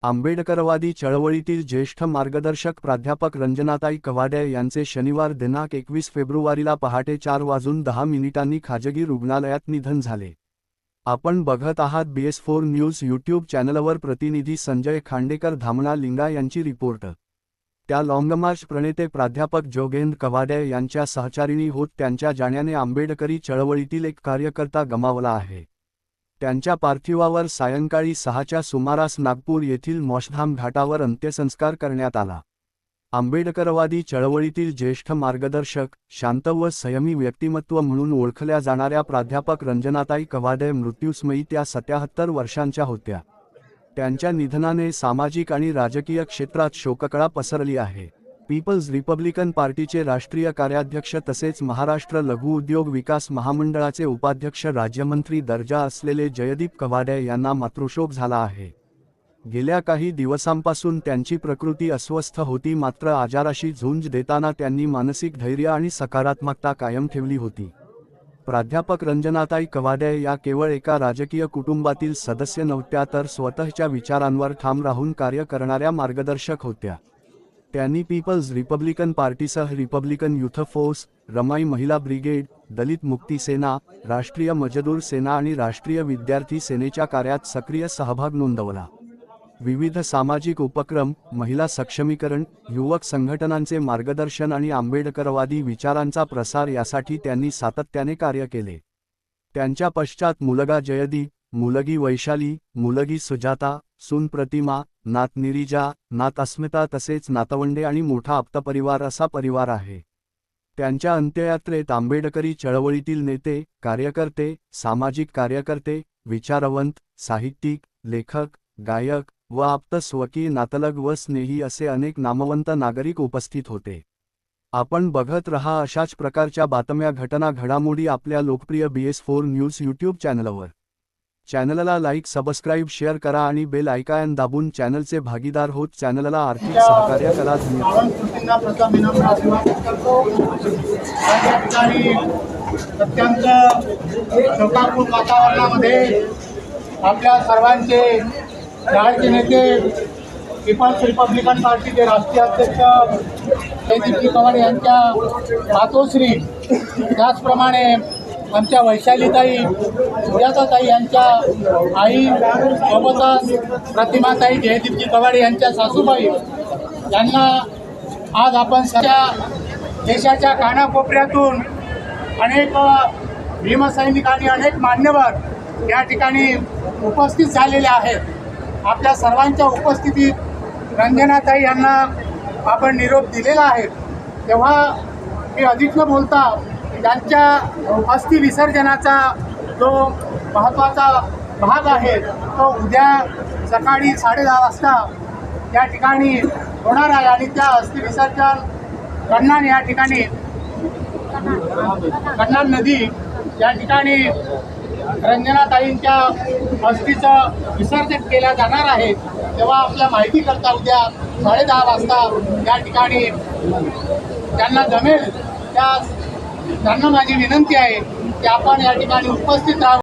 आंबेडकरवादी चळवळीतील ज्येष्ठ मार्गदर्शक प्राध्यापक रंजनाताई कवाडे यांचे शनिवार दिनांक 21 फेब्रुवारीला पहाटे 4:10 खाजगी रुग्णालयात निधन झाले। आपण बघत आहात BS4 न्यूज यूट्यूब चॅनलवर। प्रतिनिधी संजय खांडेकर धामणा लिंगा यांची रिपोर्ट। त्या लॉंगमार्च प्रणेते प्राध्यापक जोगेंद्र कवाडे यांच्या सहचारिणी होत त्यांच्या जाण्याने आंबेडकरी चळवळीतील एक कार्यकर्ता गमावला आहे। त्यांच्या पार्थिवावर सायंकाळी 6च्या सुमारास नागपूर येथील मोक्षधाम घाटावर अंत्यसंस्कार करण्यात आला। आंबेडकरवादी चळवळीतील ज्येष्ठ मार्गदर्शक, शांत व संयमी व्यक्तिमत्व म्हणून ओळखल्या जाणाऱ्या प्राध्यापक रंजनाताई कवाडे मृत्युसमयी त्या 77 वर्षांच्या होत्या। त्यांच्या निधनाने सामाजिक आणि राजकीय क्षेत्रात शोककळा पसरली आहे। पीपल्स रिपब्लिकन पार्टीचे राष्ट्रीय कार्याध्यक्ष तसेच महाराष्ट्र लघु उद्योग विकास महामंडळाचे उपाध्यक्ष राज्यमंत्री दर्जा असलेले जयदीप कवाडे यांना मातृशोक झाला आहे। गेल्या काही दिवसांपासून त्यांची प्रकृती अस्वस्थ होती, मात्र आजाराशी झुंज देताना त्यांनी मानसिक धैर्य आणि सकारात्मकता कायम ठेवली होती। प्राध्यापक रंजनाताई कवाडे या केवळ एका राजकीय कुटुंबातील सदस्य नव्हत्या, तर स्वतःच्या विचारांवर ठाम राहून कार्य करणाऱ्या मार्गदर्शक होत्या। त्यांनी पीपल्स रिपब्लिकन पार्टीसह रिपब्लिकन युथ फोर्स, रमाई महिला ब्रिगेड, दलित मुक्ती सेना, राष्ट्रीय मजदूर सेना आणि राष्ट्रीय विद्यार्थी सेनेच्या कार्यात सक्रिय सहभाग नोंदवला। विविध सामाजिक उपक्रम, महिला सक्षमीकरण, युवक संघटनांचे मार्गदर्शन आणि आंबेडकरवादी विचारांचा प्रसार यासाठी त्यांनी सातत्याने कार्य केले। त्यांच्या पश्चात मुलगा जयदीप, मुलगी वैशाली, मुलगी सुजाता, सून प्रतिमा, नात निरिजा, नात अस्मिता तसेच नातवंडे आणि मोठा आप्तपरिवार असा परिवार आहे। त्यांच्या अंत्ययात्रेत आंबेडकरी चळवळीतील नेते, कार्यकर्ते, सामाजिक कार्यकर्ते, विचारवंत, साहित्यिक, लेखक, गायक व आप्त स्वकीय नातलग व स्नेही असे अनेक नामवंत नागरिक उपस्थित होते। आपण बघत रहा अशाच प्रकारच्या बातम्या, घटना, घडामोडी आपल्या लोकप्रिय BS4 न्यूज यूट्यूब चॅनलवर। चॅनलला लाईक, सबस्क्राईब, शेअर करा आणि बेल आयकॉन दाबून चॅनलचे भागीदार होत चॅनलला आर्थिक सहकार्य करा। धन्यवाद। शोकाकुल वातावरणामध्ये आपल्या सर्वांचे लाडके नेते, पीपल्स रिपब्लिकन पार्टीचे राष्ट्रीय अध्यक्ष जयदीपजी कवाडे यांच्या मातोश्री, त्याचप्रमाणे आमच्या वैशालीताई, सुजाताताई यांच्या आई, सोबतच प्रतिमाताई जयदीपजी कवाडे यांच्या सासूबाई यांना आज आपण सध्या देशाच्या कानाकोपऱ्यातून अनेक भीमसैनिक आणि अनेक मान्यवर या ठिकाणी उपस्थित झालेले आहेत। आपल्या सर्वांच्या उपस्थितीत रंजनाताई यांना आपण निरोप दिलेला आहे। तेव्हा मी अधिक न बोलता त्यांच्या अस्थि विसर्जनाचा जो महत्त्वाचा भाग आहे तो उद्या सकाळी 10:30 वाजता या ठिकाणी होणार आहे आणि त्या अस्थि विसर्जन कन्हान या ठिकाणी कन्हान नदी या ठिकाणी रंजनाताईंच्या अस्थीचं विसर्जन केलं जाणार आहे। तेव्हा आपल्या माहिती करता उद्या 10:30 वाजता या ठिकाणी त्यांना जमेल त्यांना माझी विनंती आहे की आपण या ठिकाणी उपस्थित राहावं।